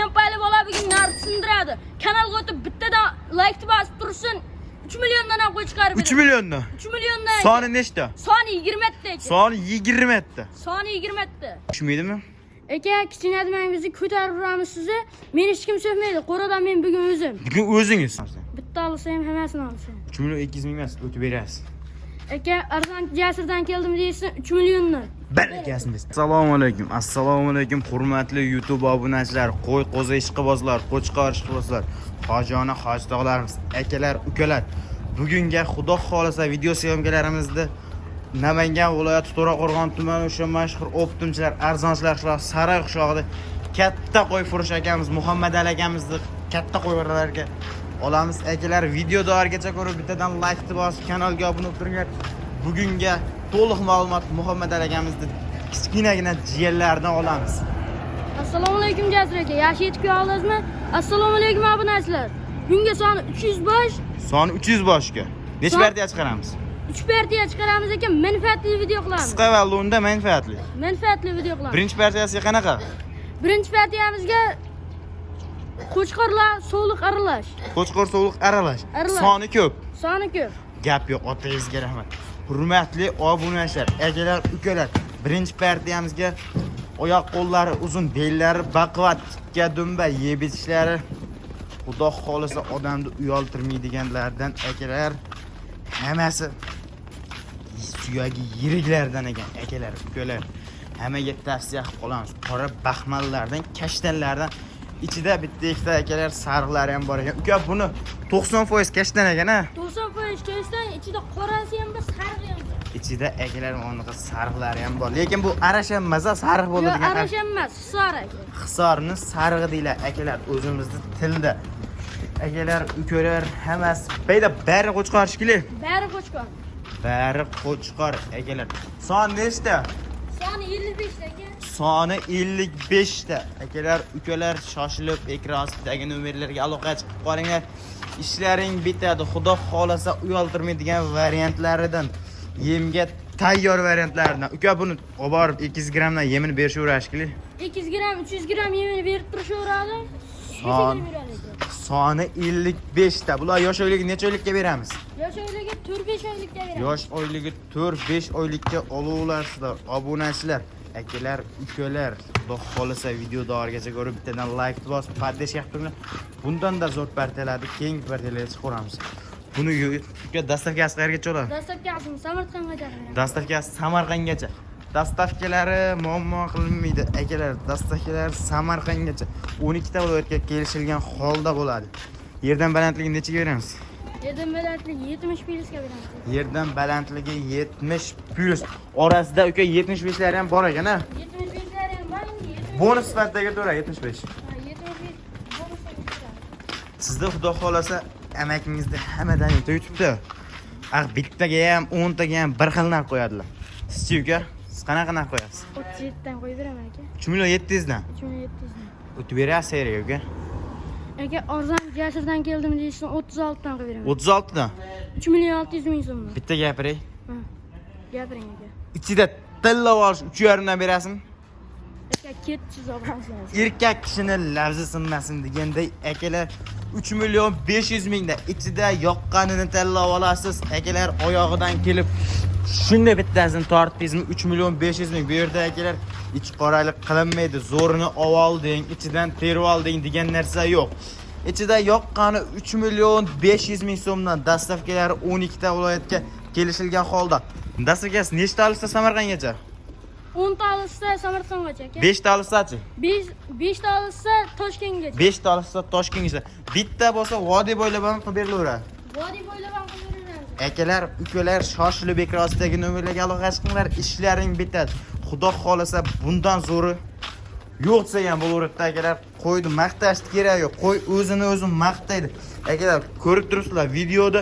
lempayli bola bugün narxı sindiradi. Kanalga o'tib bittadan like bosib tursin. 3 milliondan ham qo'y chiqarib 3 milliondan. 3 milliondan. Soni nechta? Soni 20 ta. Soni 20 ta. Soni 20 ta. Tushmaydimi? Aka, kichkina demangizni ko'tarib uramiz sizni. Meni hech kim so'kmaydi. Qo'radan men bugun o'zim. Bugun o'zingiz. Bitta olsam hammasini olsam. 3 million 200 ming emas, o'tib berasiz. Aka, arzon Jasurdan keldim deysiz, 3 milliondan. Barakasini biz. Assalomu alaykum. Assalomu alaykum hurmatli YouTube obunachilar, qo'y qo'zi ishqibozlar, qo'chqor ishqibozlar, hojona hojdog'larimiz, akalar, ukalar. Bugunga Xudo xolasa video syomkalarimizda Namangan viloyati To'raqo'rg'on tumani o'sha mashhur optimchilar, arzonchilar qishloq Saroy qishlog'ida katta qo'y furush akamiz Muhammad Ali akamizni katta qo'ylarga olamiz. Akalar, videodorgacha ko'rib bittadan like bosib, kanalga obuna bo'lib turinglar. Bugunga to'liq ma'lumot Muhammad Ali akamizni kichkinagina jiyanlaridan olamiz. Assalomu alaykum Jasur aka. Yaxshi yetib keldingizmi? Assalomu alaykum obunachilar. Bunga soni 305. Soni 300 boshga. Necha partiya chiqaramiz? 3 partiya chiqaramiz ekan, manfaatli video qilamiz. Qisqa va lo'nda manfaatli. Manfaatli video qilamiz. Birinchi partiyasiga qanaqa? Birinchi partiyamizga qo'chqorlar sovliq aralash. Qo'chqor sovliq aralash. Aralash. Soni ko'p. Soni ko'p. Gap yo'q, otangizga rahmat. Hurmatli obunachilar, akalar, ukalar, birinchi partiyamizga oyoq qo'llari uzun, bellari baquvvat, tikka dumba, yeb itishlari Xudo xolisa odamni uyaltirmaydiganlardan akalar, hammasi suyagi yiriklardan ekan, akalar, ukalar. Hammaga tavsiya qilib qolamiz. Qora baxmallardan, kashtanlardan ichida bitta ikkita akalar sariqlari ham bor ekan. Uka, buni 90% kashtan ekan-a? 90% kashtan, ichida qorasi ham bor, sarig'i ham bor. Ichida akalar o'nig'i sariqlari ham bor. Lekin bu arash emas, sariq bo'ladi degan. Yo'q, arash emas, hisor aka. Hisorni sarig'i deylar akalar, o'zimizning tilda. Akalar, ukalar, hammasi bayda bari qo'chqor shikili. Bari qo'chqor. Bari qo'chqor akalar. Son nechta? Soni 55 ta aka. Soni 55 ta. Akalar, ukalar, shoshilib ekran ostidagi nomerlarga aloqa chiqib qolinglar. Ishlaring bitadi. Xudo xolasa uyaltirmaydigan variantlaridan, yemga tayyor variantlaridan. Uka, buni olib borib 200 grammdan yemini berishaverashkili. 200 gram, 300 gram yemini berib turishaveradi. Soni 55 ta. Bular yosh oyligi necha oylikka beramiz? Yosh oyligi 4-5 oylikka beramiz. Yosh oyligi 4-5 oylikka olaversizlar, obunachilar. Akalar, ukalar, xudo xolasa videodorgacha ko'rib bittadan like bosib, poddesh qilib turinglar. Bundan da zo'r partiyalarni, keyingi partiyalarga chiqaramiz. Buni uka dastavkasi qayergacha oladi? Dastavkasi Samarqandgacha. Dastavkasi Samarqandgacha. Dastavkalari muammo qilinmaydi. Akalar, dastavkalar Samarqandgacha 12 ta viloyatga kelishilgan holda bo'ladi. Yerdan balandligi nechaga beramiz? Yerdan balandligi 70 plyusga beramiz. Yerdan balandligi 70 plus. Orasida uka 75lar ham bor ekan-a? 75lar ham bor. Bonus sifatidagi to'ra 75. 75 bonusga beramiz. Sizda xudo xolasa amakingizni hammadan YouTube'da bittaga ham 10 taga ham bir xil narx qo'yadilar. Sizchi uka? Siz qanaqa narx qo'yasiz? 37 dan qo'yib beraman aka. 3 million 700 dan. 3 million 700 dan. O'tib berasiz seriya uka. Aka, arzon Jasurdan keldim deysiz, 36 dan qo'yib beraman. 36 dan. 3 million 600 ming so'm. Bitta gapiray. Ha. Gapiring aka. Ichida tilla olish 3.5 dan berasizmi? Aka, ketchi zo'rasiz. Erkak kishini lavzi sinmasin deganday akalar 3 million 500 mingda ichida yoqqanini tanlab olasiz. Akalar, oyog'idan kelib shunday bittasini tortdingizmi 3 million 500 ming. Bu yerda akalar ich qoralik qilinmaydi. Zo'rini olding, ichidan terib olding degan narsa yo'q. Ichida yoqqani 3 million 500 ming so'mdan dastavkalari 12 ta viloyatga kelishilgan holda. Dastavkasi nechta olsa Samarqandgacha? 10 ta olsa Samarqandgacha aka. 5 ta olsa-chi? 5 ta olsa Toshkentgacha. 5 ta olsa Toshkentgacha. Bitta bo'lsa vodiy bo'ylab ham qilib berilaveradi. Vodiy bo'ylab ham qilib beramiz. Akalar, ukalar, shoshilib ekran ostidagi nomerlarga aloqa qilinglar, ishlaring bitadi. Xudo xolasa bundan zo'ri yo'q desa ham bo'laveradi akalar. Qo'yni maqtash kerak yo'q. Qo'y o'zini o'zi maqtaydi. Akalar, ko'rib turibsizlar, videoda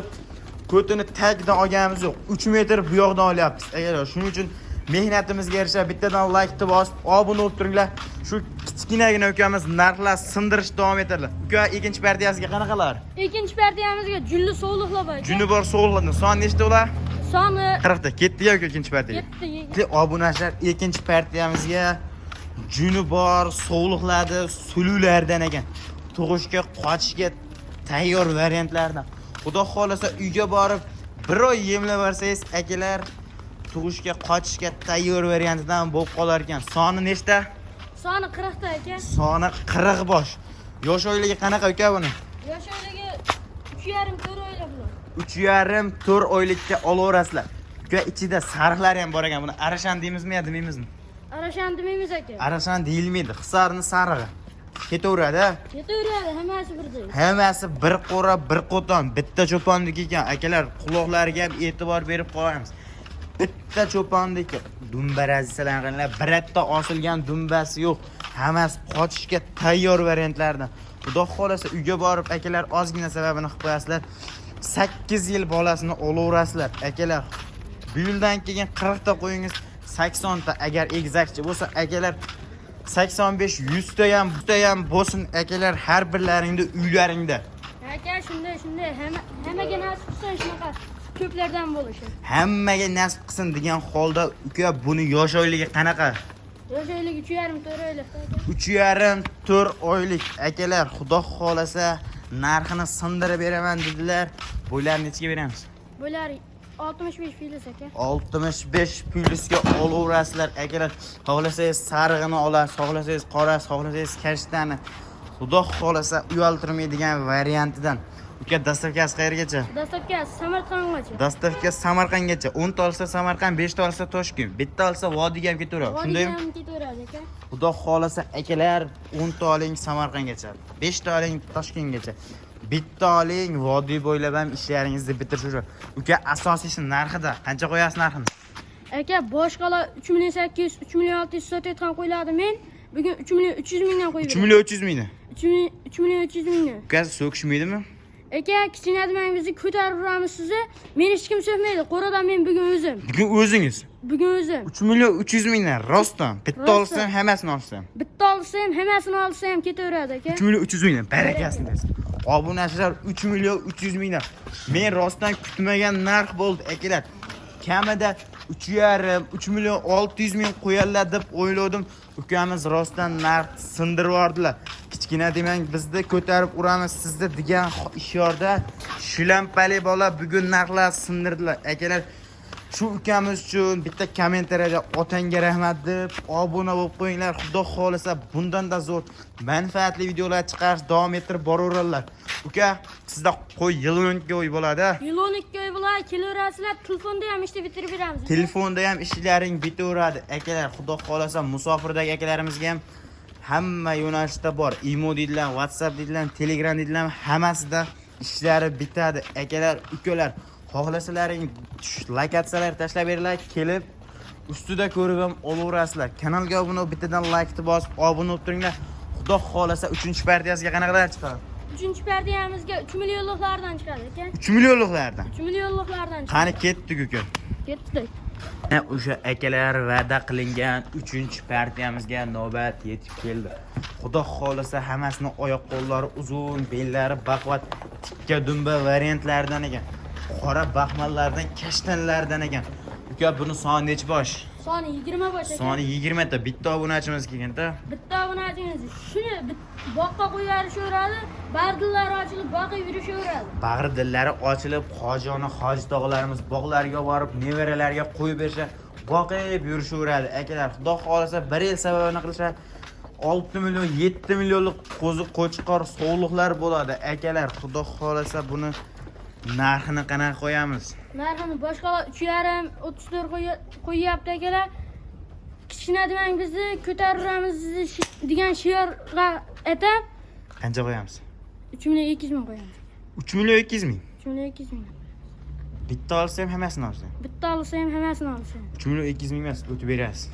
ko'tini tagdan olganimiz yo'q. 3 metr bu yoqdan olyapmiz. Akalar, shuning uchun mehnatimizga yarasha bittadan like bosib, obuna bo'lib turinglar. Shu kichkinagina ukamiz narxlar sindirishda davom etadilar. Uka, ikkinchi partiyasiga qanaqalar? Ikkinchi partiyamizga julli sovliqlar bor. Juni bor sovliqlar. Son nechta ular? Soni 40 ta. Ketdi yoki ikkinchi partiyaga? Ketdi. Obunachilar, ikkinchi partiyamizga juni bor, sovuqlarda, suluvlardan ekan. Tug'ishga, qochishga tayyor variantlardan. Xudo xolasa uyga borib bir oy yemlab bersangiz, akalar tug'ishga, qochishga tayyor variantidan bo'lib qolar ekan. Soni nechta? Soni 40 ta aka. Soni 40 bosh. Yosh oyligi qanaqa uka buni? Yosh oyligi 3,5-4 oylik bular. 3,5-4 oylikka olaverasizlar. Uka ichida sariqlar ham bor ekan. Buni arashan deymizmi yo demaymizmi? Arashan demaymiz aka. Arashan deyilmaydi. Hisarni sarig'i. Ketaveradi. Ketaveradi, hammasi birdek. Hammasi bir qo'ra, bir qo'ton, bitta cho'pondek ekan. Akalar, quloqlariga ham e'tibor berib qo'yamiz. Bitta cho'pondek dumbarazsalar qanlar, biratda osilgan dumbasi yo'q. Hammasi qochishga tayyor variantlardan. Xudo xolasa uyga borib akalar ozgina sababini qilib qo'yasizlar. 8 yil bolasini olaverasizlar. Akalar, bu yildan keyin 40 ta qo'yingiz, 80 ta agar egzakchi bo'lsa, akalar 85-100 ta ham bo'lsin akalar, har birlaringda uylaringda. Aka shunday hammaga nasib qilsin shunaqa ko'plardan bo'lishi. Hammaga nasib qilsin degan holda uka buni yosh oyligi qanaqa? Yosh oyligi 3,5-4 oylik aka. 3,5-4 oylik akalar, xudo xolasa narxini sindirib beraman dedilar. Bo'ylarni nechiga beramiz? Bular 65 filiz aka. 65 plyusga olaverasizlar akalar. Xohlasangiz sarig'ini olasiz, xohlasangiz qorasi, xohlasangiz kashtani. Xudo xolasa uyaltirmaydigan variantidan. Uka dastavkasi qayergacha? Dastavkasi Samarqandgacha. Dastavka Samarqandgacha. 10 ta olsa Samarqand, 5 ta olsa Toshkent. Bitta olsa Vodiyga ham ketaveradi. Shundaymi? Vodiyga ham ketaveradi aka. Xudo xolasa akalar 10 ta oling Samarqandgacha, 5 ta oling Toshkentgacha. Bitta oling Vodiy bo'ylab ham ishlaringizni bitirish. Uka asosiysi narxida. Qancha qo'yasiz narxini? Aka boshqalar 3,800, 3,600 sotayotgan qo'yiladi. Men bugun 3,300 mingdan qo'yib 3,300 mingni. 3,300 mingdan. Uka so'kishmaydimi? Aka kichkina demangizni ko'tarib uramiz sizni. Meni hech kim so'kmaydi. Qo'radan men bugun o'zim. Bugun o'zingiz. Bugun o'zim. 3,300 mingdan rostdan. Bitta olsam, hammasini olsam. Bitta olsam, hammasini olsam ketaveradi aka. 3,300 mingdan. Barakasini bersin. Obunachilar 3,300 mingdan. Men rostdan kutmagan narx bo'ldi akalar. Kamida 3,5-3,600 ming qo'yarlar deb o'yladim. Ukamiz rostdan narx sindirib yordilar. Kichkina demang bizni ko'tarib uramiz sizni degan ishyorda shulampali bola bugun narxlar sindirdilar. Akalar, shu ukamiz uchun bitta kommentariyada otangga rahmat deb obuna bo'lib qo'yinglar. Xudo xolasa bundan-da zo'r manfaatli videolar chiqarish davom ettirib boraverarlar. Uka, sizda qo'y yilonga o'y bo'ladi. Yilonga o'y bo'ladi, kelaverasizlar, telefonda ham ishni bitirib beramiz. Telefonda ham ishlaring bitaveradi. Akalar, xudo xolasa musofirdagi akalarimizga ham hamma yo'nalishda bor. Imo deydilar, WhatsApp deydilar, Telegram deydilar, hammasida ishlari bitadi. Akalar, ukalar, xohlasalaring like atsalar, tashlab beringlar, kelib ustida ko'rib ham olaverasizlar. Kanalga obuna bo'lib, bittadan like bosib, obuna bo'lib turinglar. Xudo xolasa 3-partiyasiga qanaqalar chiqadi? 3-partiyamizga 3 millionliklardan chiqadi aka. 3 millionliklardan. 3 millionliklardan chiqadi. Qani ketdik uka. Ketdik. O'sha akalar va'da qilingan 3-partiyamizga navbat yetib keldi. Xudo xolasa hammasini oyoq qo'llari uzun, bellari baquvvat, tikka dumba variantlaridan ekan. Qora baxmallardan, kashtanlardan ekan. Uka buni soni necha bosh? Soni 20 bosh aka. Soni 20 ta. Bitta obunachimiz kelganda. Bitta obunachimiz shuni boqqa qo'yarishaveradi, bag'rillari ochilib boqib yurishaveradi. Bag'ri dillari ochilib, hojona, hoj tog'larimiz bog'larga borib, nevaralarga qo'yib bersa, boqib yurishaveradi. Akalar, xudo xolasa 1 yil sababini qilishar 6 million, 7 millionlik qo'chqor sovliqlar bo'ladi. Akalar, xudo xolasa buni narxini qanaqa qo'yamiz? Narxini boshqalar 3,5-34 qo'yyapti akalar. Kichkina demang bizni ko'taramiz degan shiorga aytib Qancha qo'yamiz? 3,200 ming qo'yamiz. 3,200 ming. 3,200 ming. Bitta olsam hammasini olsam. Bitta olsam hammasini olsam. 3,200 ming emas, o'tib berasiz.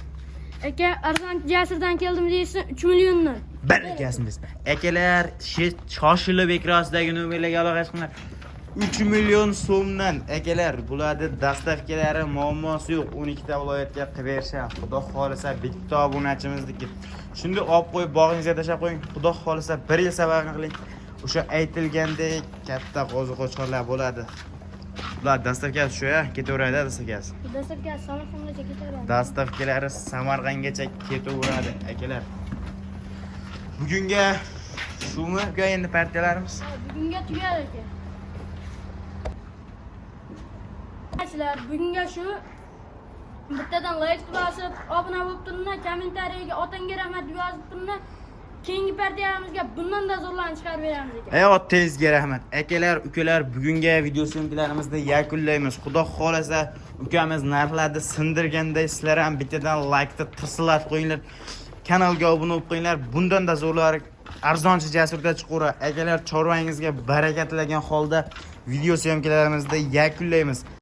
Aka, arzon Jasurdan keldim deysiz, 3 millionni. Barakasini bersin. Akalar, shoshilib ekranidagi nomerlarga aloqa qilinglar. 3 million so'mdan akalar, bularda dastavkalari muammosi yo'q. 12 ta viloyatga qilib berishadi. Xudo xolasa bitta obunachimizniki. Shunda olib qo'yib bog'ingizga tashab qo'ying. Xudo xolasa 1 yil sababini qiling. O'sha aytilgandek katta qo'zi-qo'chqorlar bo'ladi. bular dastavkasi shu ya, ketaveradi dastavkasi. Dastlabki Samarqandgacha ketaveradi. Dastavkalari Samarqandgacha ketaveradi akalar. Bugunga shumi uka endi partiyalarimiz? Bugunga tugadi aka. Sizlar bugunga shu bittadan like bosib, obuna bo'lib turinglar, kommentariyaga otangga rahmat yozib turinglar. Keyingi partiyalamizga bundan da zo'rlarni chiqarib beramiz aka. Ot tezga rahmat. Akalar, ukalar, bugungi video syomkalarimizni yakunlaymiz. Xudo xolasa, ukamiz narxlarni sindirganda sizlar ham bittadan like-ni tirsillatib qo'yinglar. Kanalga obuna bo'lib qo'yinglar. Bundan da zo'rlari arzonchi Jasurda chiqaveradi. Akalar, chorvangizga baraka tilagan holda video syomkalarimizni yakunlaymiz.